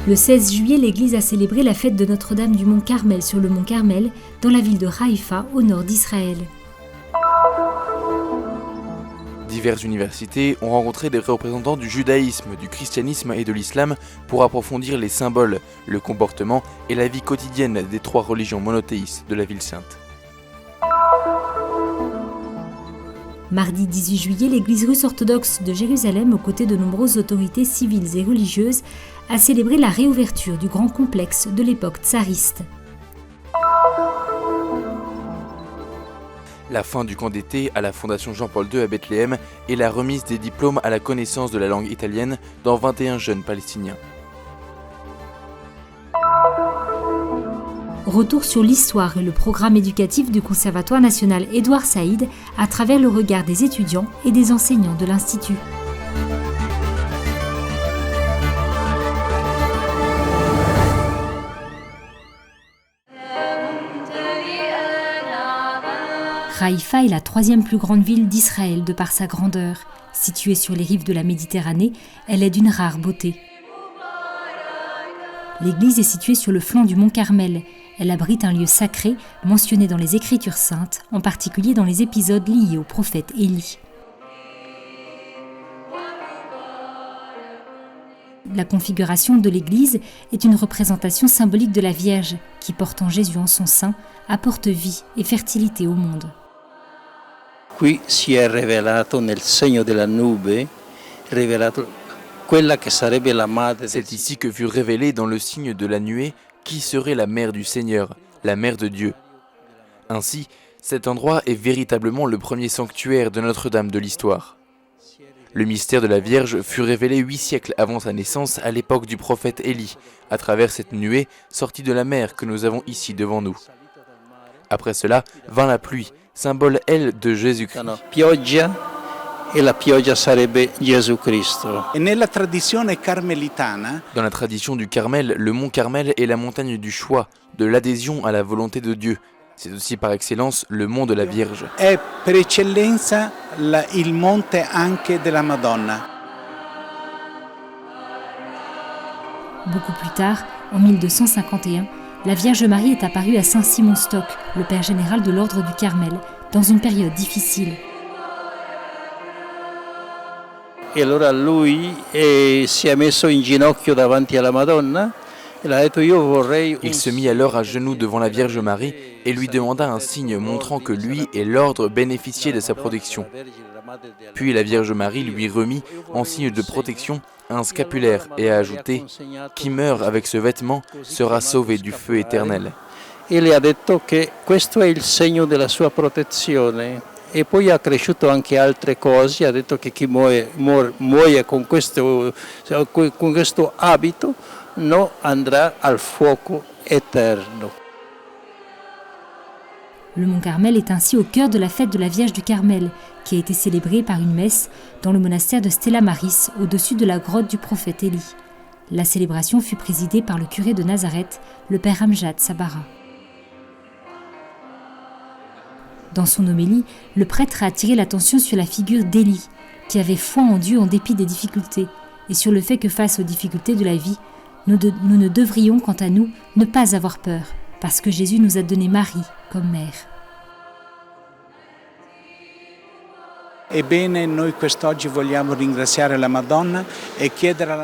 Le 16 juillet, l'église a célébré la fête de Notre-Dame du Mont Carmel sur le Mont Carmel, dans la ville de Haïfa, au nord d'Israël. Diverses universités ont rencontré des représentants du judaïsme, du christianisme et de l'islam pour approfondir les symboles, le comportement et la vie quotidienne des trois religions monothéistes de la ville sainte. Mardi 18 juillet, l'église russe orthodoxe de Jérusalem, aux côtés de nombreuses autorités civiles et religieuses, a célébré la réouverture du grand complexe de l'époque tsariste. La fin du camp d'été à la Fondation Jean-Paul II à Bethléem et la remise des diplômes à la connaissance de la langue italienne dans 21 jeunes palestiniens. Retour sur l'histoire et le programme éducatif du Conservatoire national Édouard Saïd à travers le regard des étudiants et des enseignants de l'Institut. Haïfa est la troisième plus grande ville d'Israël de par sa grandeur. Située sur les rives de la Méditerranée, elle est d'une rare beauté. L'église est située sur le flanc du mont Carmel. Elle abrite un lieu sacré mentionné dans les Écritures saintes, en particulier dans les épisodes liés au prophète Élie. La configuration de l'église est une représentation symbolique de la Vierge qui, portant Jésus en son sein, apporte vie et fertilité au monde. Qui si è rivelato nel segno della nube, rivelato quella che sarebbe la madre. C'est ici que fut révélé dans le signe de la nuée qui serait la mère du Seigneur, la mère de Dieu. Ainsi, cet endroit est véritablement le premier sanctuaire de Notre-Dame de l'histoire. Le mystère de la Vierge fut révélé 8 siècles avant sa naissance à l'époque du prophète Élie, à travers cette nuée sortie de la mer que nous avons ici devant nous. Après cela, vint la pluie, symbole, elle, de Jésus-Christ. Pioggia e la pioggia sarebbe Gesù Cristo. Dans la tradition du Carmel, le mont Carmel est la montagne du choix, de l'adhésion à la volonté de Dieu. C'est aussi par excellence le mont de la Vierge. È per eccellenza il monte anche della Madonna. Beaucoup plus tard, en 1251, la Vierge Marie est apparue à Saint Simon Stock, le père général de l'ordre du Carmel, dans une période difficile. E allora lui si è messo in ginocchio davanti alla Madonna e ha detto io vorrei. Il se mit alors à genoux devant la Vierge Marie et lui demanda un signe montrant que lui et l'ordre bénéficiaient de sa protection. Puis la Vierge Marie lui remit, en signe de protection, un scapulaire et a ajouté « Qui meurt avec ce vêtement sera sauvé du feu éternel ». E le ha detto che questo è il segno della sua protezione. E poi ha cresciuto anche altre cose, ha detto che chi muore con questo abito non andrà al fuoco eterno. Le mont Carmel est ainsi au cœur de la fête de la Vierge du Carmel, qui a été célébrée par une messe dans le monastère de Stella Maris, au-dessus de la grotte du prophète Élie. La célébration fut présidée par le curé de Nazareth, le père Amjad Sabara. Dans son homélie, le prêtre a attiré l'attention sur la figure d'Élie, qui avait foi en Dieu en dépit des difficultés, et sur le fait que face aux difficultés de la vie, nous ne devrions, quant à nous, ne pas avoir peur, parce que Jésus nous a donné Marie comme mère.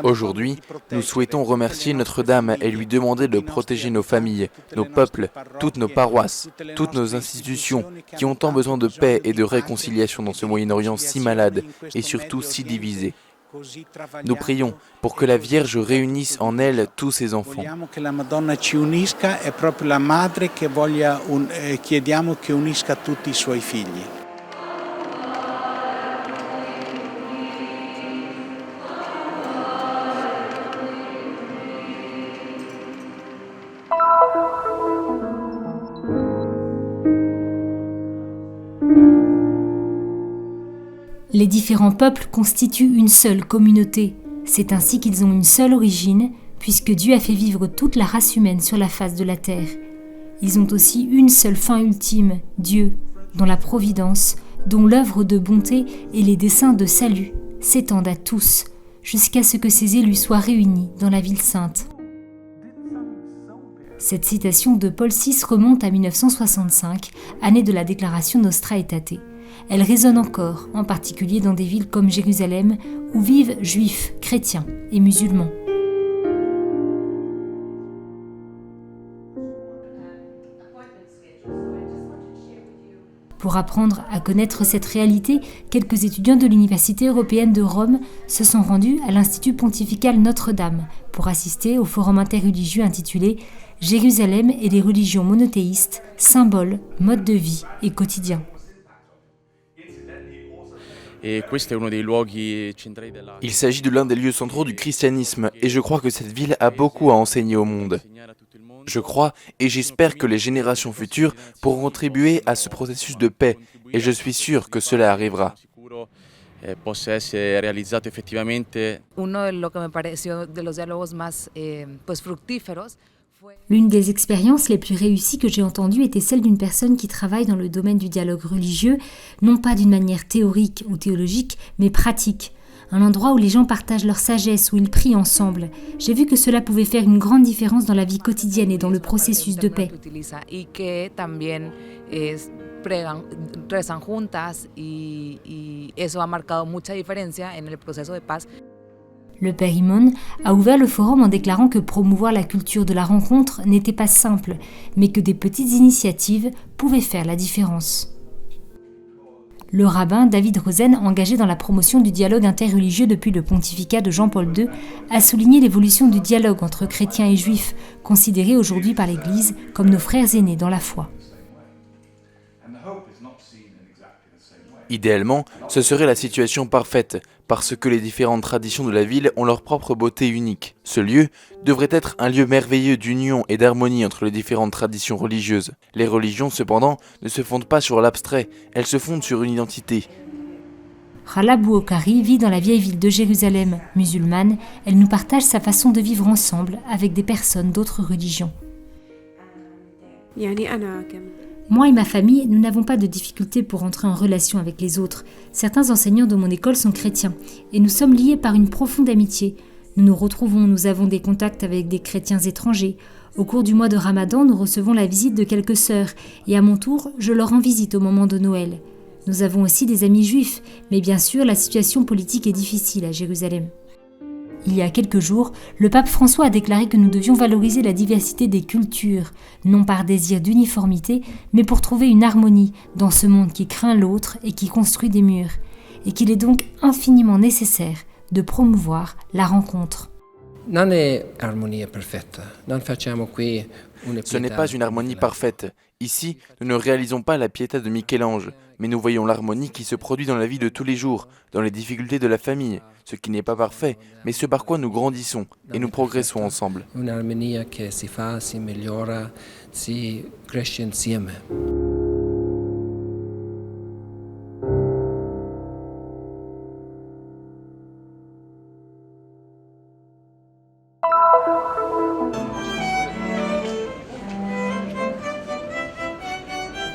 Aujourd'hui, nous souhaitons remercier Notre-Dame et lui demander de protéger nos familles, nos peuples, toutes nos paroisses, toutes nos institutions qui ont tant besoin de paix et de réconciliation dans ce Moyen-Orient si malade et surtout si divisé. Nous prions pour que la Vierge réunisse en elle tous ses enfants. Les différents peuples constituent une seule communauté. C'est ainsi qu'ils ont une seule origine, puisque Dieu a fait vivre toute la race humaine sur la face de la terre. Ils ont aussi une seule fin ultime, Dieu, dont la providence, dont l'œuvre de bonté et les desseins de salut s'étendent à tous, jusqu'à ce que ses élus soient réunis dans la ville sainte. Cette citation de Paul VI remonte à 1965, année de la déclaration Nostra Aetate. Elle résonne encore, en particulier dans des villes comme Jérusalem, où vivent juifs, chrétiens et musulmans. Pour apprendre à connaître cette réalité, quelques étudiants de l'Université européenne de Rome se sont rendus à l'Institut pontifical Notre-Dame pour assister au forum interreligieux intitulé « Jérusalem et les religions monothéistes, symboles, modes de vie et quotidien ». Il s'agit de l'un des lieux centraux du christianisme et je crois que cette ville a beaucoup à enseigner au monde. Je crois et j'espère que les générations futures pourront contribuer à ce processus de paix et je suis sûr que cela arrivera. L'une des expériences les plus réussies que j'ai entendues était celle d'une personne qui travaille dans le domaine du dialogue religieux, non pas d'une manière théorique ou théologique, mais pratique. Un endroit où les gens partagent leur sagesse, où ils prient ensemble. J'ai vu que cela pouvait faire une grande différence dans la vie quotidienne et dans le processus de paix. Le père Imon a ouvert le forum en déclarant que promouvoir la culture de la rencontre n'était pas simple, mais que des petites initiatives pouvaient faire la différence. Le rabbin David Rosen, engagé dans la promotion du dialogue interreligieux depuis le pontificat de Jean-Paul II, a souligné l'évolution du dialogue entre chrétiens et juifs, considérés aujourd'hui par l'Église comme nos frères aînés dans la foi. Idéalement, ce serait la situation parfaite, parce que les différentes traditions de la ville ont leur propre beauté unique. Ce lieu devrait être un lieu merveilleux d'union et d'harmonie entre les différentes traditions religieuses. Les religions, cependant, ne se fondent pas sur l'abstrait, elles se fondent sur une identité. Hala Bouokari vit dans la vieille ville de Jérusalem. Musulmane, elle nous partage sa façon de vivre ensemble avec des personnes d'autres religions. Moi et ma famille, nous n'avons pas de difficulté pour entrer en relation avec les autres. Certains enseignants de mon école sont chrétiens et nous sommes liés par une profonde amitié. Nous nous retrouvons, nous avons des contacts avec des chrétiens étrangers. Au cours du mois de Ramadan, nous recevons la visite de quelques sœurs et à mon tour, je leur rends visite au moment de Noël. Nous avons aussi des amis juifs, mais bien sûr, la situation politique est difficile à Jérusalem. Il y a quelques jours, le pape François a déclaré que nous devions valoriser la diversité des cultures, non par désir d'uniformité, mais pour trouver une harmonie dans ce monde qui craint l'autre et qui construit des murs, et qu'il est donc infiniment nécessaire de promouvoir la rencontre. Ce n'est pas une harmonie parfaite. Ici, nous ne réalisons pas la Pietà de Michel-Ange, mais nous voyons l'harmonie qui se produit dans la vie de tous les jours, dans les difficultés de la famille, ce qui n'est pas parfait, mais ce par quoi nous grandissons et nous progressons ensemble. Une harmonie qui si fa, si migliora, si cresce insieme.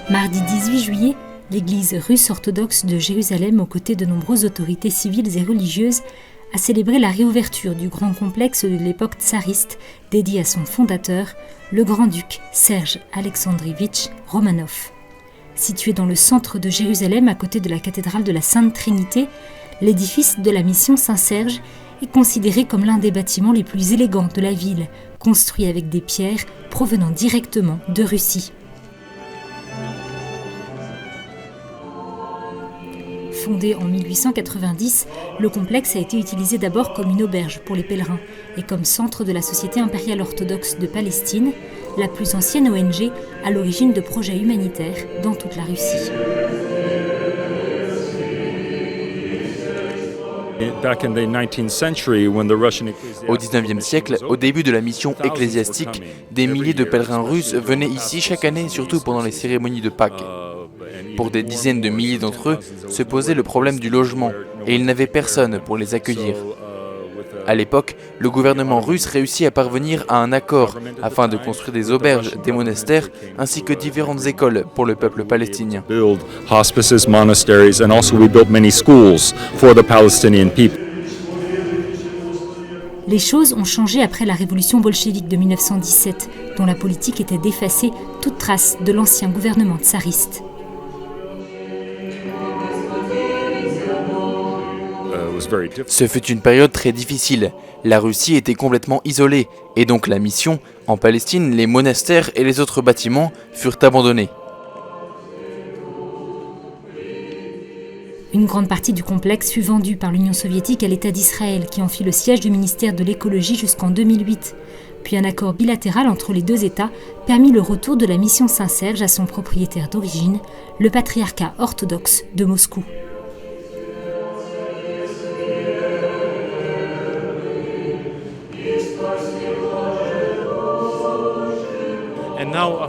Mardi 18 juillet, l'église russe orthodoxe de Jérusalem, aux côtés de nombreuses autorités civiles et religieuses, a célébré la réouverture du grand complexe de l'époque tsariste dédié à son fondateur, le grand-duc Serge Alexandrovitch Romanov. Situé dans le centre de Jérusalem, à côté de la cathédrale de la Sainte Trinité, l'édifice de la mission Saint-Serge est considéré comme l'un des bâtiments les plus élégants de la ville, construit avec des pierres provenant directement de Russie. Fondé en 1890, le complexe a été utilisé d'abord comme une auberge pour les pèlerins et comme centre de la Société impériale orthodoxe de Palestine, la plus ancienne ONG à l'origine de projets humanitaires dans toute la Russie. Au XIXe siècle, au début de la mission ecclésiastique, des milliers de pèlerins russes venaient ici chaque année, surtout pendant les cérémonies de Pâques. Pour des dizaines de milliers d'entre eux, se posait le problème du logement, et ils n'avaient personne pour les accueillir. À l'époque, le gouvernement russe réussit à parvenir à un accord afin de construire des auberges, des monastères, ainsi que différentes écoles pour le peuple palestinien. Hospices, monasteries, and also we built many schools for the Palestinian people. Les choses ont changé après la révolution bolchevique de 1917, dont la politique était d'effacer toute trace de l'ancien gouvernement tsariste. Ce fut une période très difficile. La Russie était complètement isolée, et donc la mission, en Palestine, les monastères et les autres bâtiments furent abandonnés. Une grande partie du complexe fut vendue par l'Union soviétique à l'État d'Israël, qui en fit le siège du ministère de l'écologie jusqu'en 2008. Puis un accord bilatéral entre les deux États permit le retour de la mission Saint-Serge à son propriétaire d'origine, le patriarcat orthodoxe de Moscou.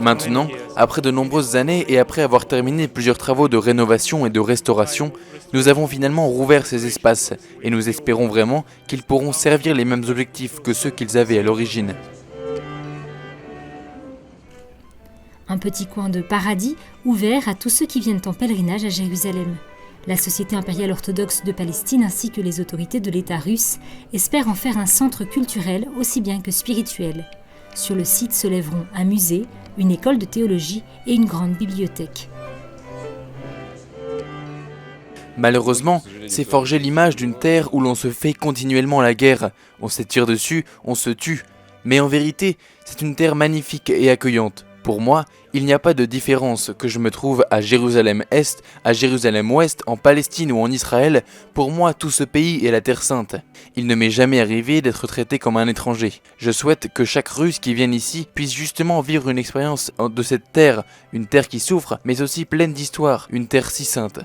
Maintenant, après de nombreuses années et après avoir terminé plusieurs travaux de rénovation et de restauration, nous avons finalement rouvert ces espaces et nous espérons vraiment qu'ils pourront servir les mêmes objectifs que ceux qu'ils avaient à l'origine. Un petit coin de paradis ouvert à tous ceux qui viennent en pèlerinage à Jérusalem. La Société impériale orthodoxe de Palestine ainsi que les autorités de l'État russe espèrent en faire un centre culturel aussi bien que spirituel. Sur le site se lèveront un musée, une école de théologie et une grande bibliothèque. Malheureusement, c'est forger l'image d'une terre où l'on se fait continuellement la guerre. On se tire dessus, on se tue. Mais en vérité, c'est une terre magnifique et accueillante. Pour moi, il n'y a pas de différence que je me trouve à Jérusalem-Est, à Jérusalem-Ouest, en Palestine ou en Israël. Pour moi, tout ce pays est la Terre Sainte. Il ne m'est jamais arrivé d'être traité comme un étranger. Je souhaite que chaque Russe qui vienne ici puisse justement vivre une expérience de cette terre, une terre qui souffre, mais aussi pleine d'histoire, une terre si sainte.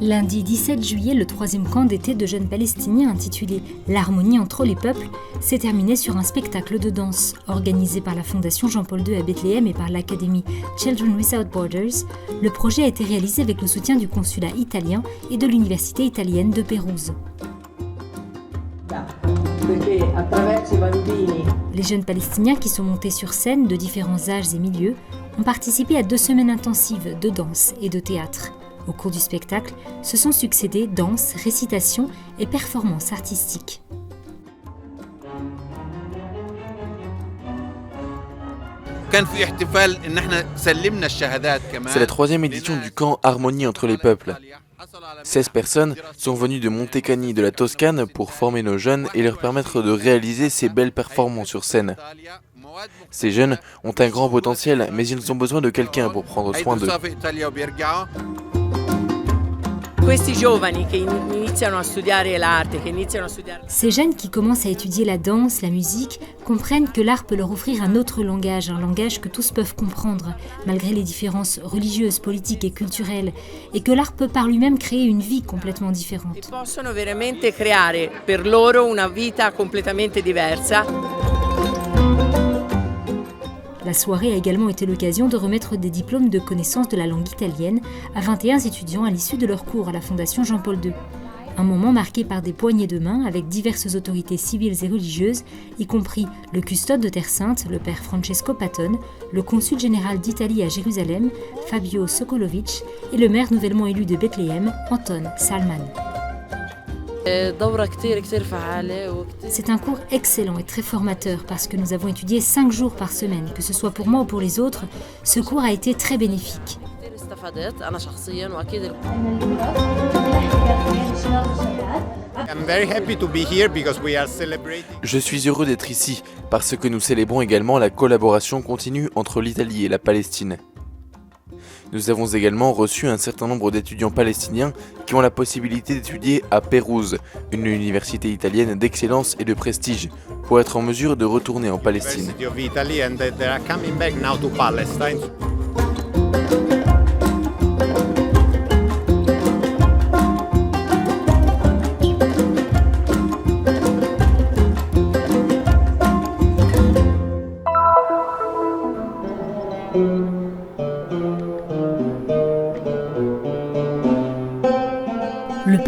Lundi 17 juillet, le troisième camp d'été de jeunes Palestiniens intitulé « L'harmonie entre les peuples » s'est terminé sur un spectacle de danse. Organisé par la Fondation Jean-Paul II à Bethléem et par l'Académie Children Without Borders, le projet a été réalisé avec le soutien du consulat italien et de l'université italienne de Pérouse. Les jeunes Palestiniens qui sont montés sur scène de différents âges et milieux ont participé à 2 semaines intensives de danse et de théâtre. Au cours du spectacle, se sont succédés danse, récitation et performances artistiques. C'est la 3e édition du camp Harmonie entre les peuples. 16 personnes sont venues de Montecani de la Toscane pour former nos jeunes et leur permettre de réaliser ces belles performances sur scène. Ces jeunes ont un grand potentiel, mais ils ont besoin de quelqu'un pour prendre soin d'eux. Ces jeunes qui commencent à étudier la danse, la musique, comprennent que l'art peut leur offrir un autre langage, un langage que tous peuvent comprendre, malgré les différences religieuses, politiques et culturelles, et que l'art peut par lui-même créer une vie complètement différente. Possono veramente creare per loro una vita completamente diversa. La soirée a également été l'occasion de remettre des diplômes de connaissance de la langue italienne à 21 étudiants à l'issue de leur cours à la Fondation Jean-Paul II. Un moment marqué par des poignées de main avec diverses autorités civiles et religieuses, y compris le custode de Terre Sainte, le père Francesco Patton, le consul général d'Italie à Jérusalem, Fabio Sokolovic, et le maire nouvellement élu de Bethléem, Anton Salman. C'est un cours excellent et très formateur parce que nous avons étudié 5 jours par semaine. Que ce soit pour moi ou pour les autres, ce cours a été très bénéfique. Je suis heureux d'être ici parce que nous célébrons également la collaboration continue entre l'Italie et la Palestine. Nous avons également reçu un certain nombre d'étudiants palestiniens qui ont la possibilité d'étudier à Pérouse, une université italienne d'excellence et de prestige, pour être en mesure de retourner en Palestine.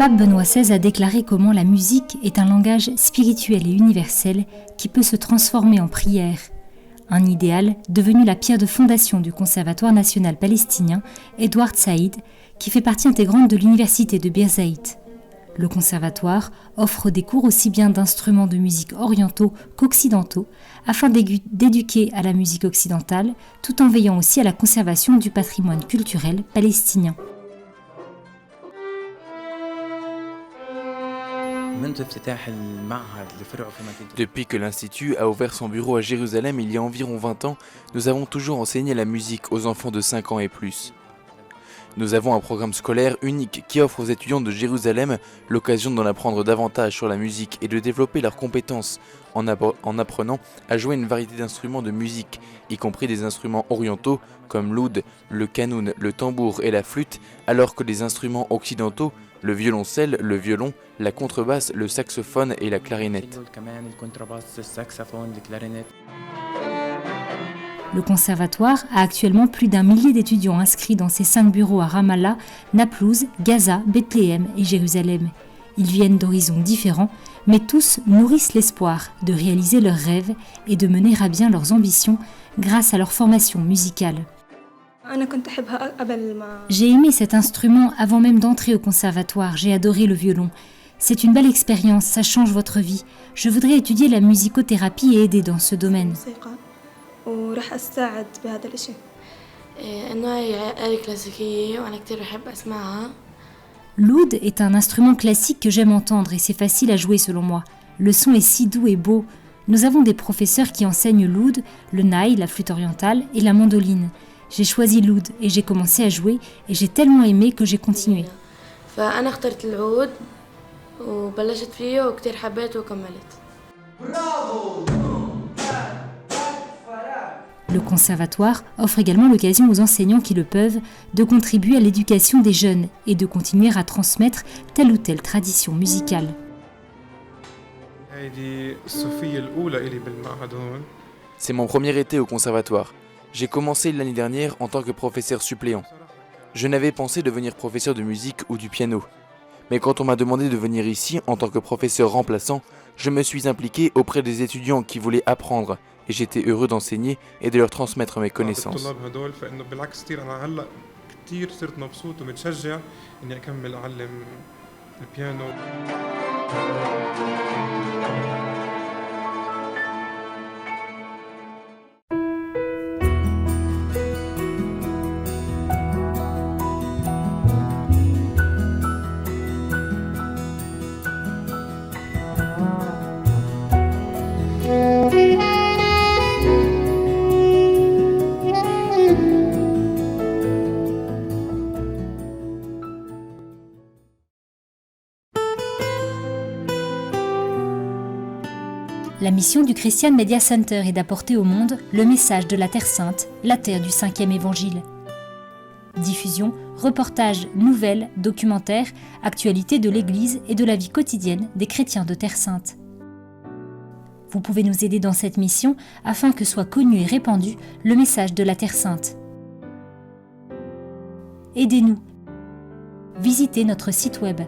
pape Benoît XVI a déclaré comment la musique est un langage spirituel et universel qui peut se transformer en prière. Un idéal devenu la pierre de fondation du Conservatoire national palestinien Edward Said, qui fait partie intégrante de l'université de Birzeit. Le conservatoire offre des cours aussi bien d'instruments de musique orientaux qu'occidentaux, afin d'éduquer à la musique occidentale, tout en veillant aussi à la conservation du patrimoine culturel palestinien. Depuis que l'Institut a ouvert son bureau à Jérusalem il y a environ 20 ans, nous avons toujours enseigné la musique aux enfants de 5 ans et plus. Nous avons un programme scolaire unique qui offre aux étudiants de Jérusalem l'occasion d'en apprendre davantage sur la musique et de développer leurs compétences en apprenant à jouer une variété d'instruments de musique, y compris des instruments orientaux comme l'oud, le kanoun, le tambour et la flûte, alors que les instruments occidentaux, le violoncelle, le violon, la contrebasse, le saxophone et la clarinette. Le conservatoire a actuellement plus d'1 millier d'étudiants inscrits dans ses 5 bureaux à Ramallah, Naplouse, Gaza, Bethléem et Jérusalem. Ils viennent d'horizons différents, mais tous nourrissent l'espoir de réaliser leurs rêves et de mener à bien leurs ambitions grâce à leur formation musicale. J'ai aimé cet instrument avant même d'entrer au conservatoire, j'ai adoré le violon. C'est une belle expérience, ça change votre vie. Je voudrais étudier la musicothérapie et aider dans ce domaine. وراح أساعد بهذا الشيء. إنه هي آلة كلاسيكية وأنا كتير بحب أسمعها. L'oud est un instrument classique que j'aime entendre et c'est facile à jouer selon moi. Le son est si doux et beau. Nous avons des professeurs qui enseignent l'oud, le naï, la flûte orientale et la mandoline. J'ai choisi l'oud et j'ai commencé à jouer et j'ai tellement aimé que j'ai continué. فأنا اخترت العود وبلشت فيه وكتير حبيته وكملت. Le conservatoire offre également l'occasion aux enseignants qui le peuvent de contribuer à l'éducation des jeunes et de continuer à transmettre telle ou telle tradition musicale. C'est mon premier été au conservatoire. J'ai commencé l'année dernière en tant que professeur suppléant. Je n'avais pensé devenir professeur de musique ou du piano. Mais quand on m'a demandé de venir ici en tant que professeur remplaçant, je me suis impliqué auprès des étudiants qui voulaient apprendre et j'étais heureux d'enseigner et de leur transmettre mes connaissances. La mission du Christian Media Center est d'apporter au monde le message de la Terre Sainte, la terre du 5e évangile. Diffusion, reportages, nouvelles, documentaires, actualités de l'Église et de la vie quotidienne des chrétiens de Terre Sainte. Vous pouvez nous aider dans cette mission afin que soit connu et répandu le message de la Terre Sainte. Aidez-nous. Visitez notre site web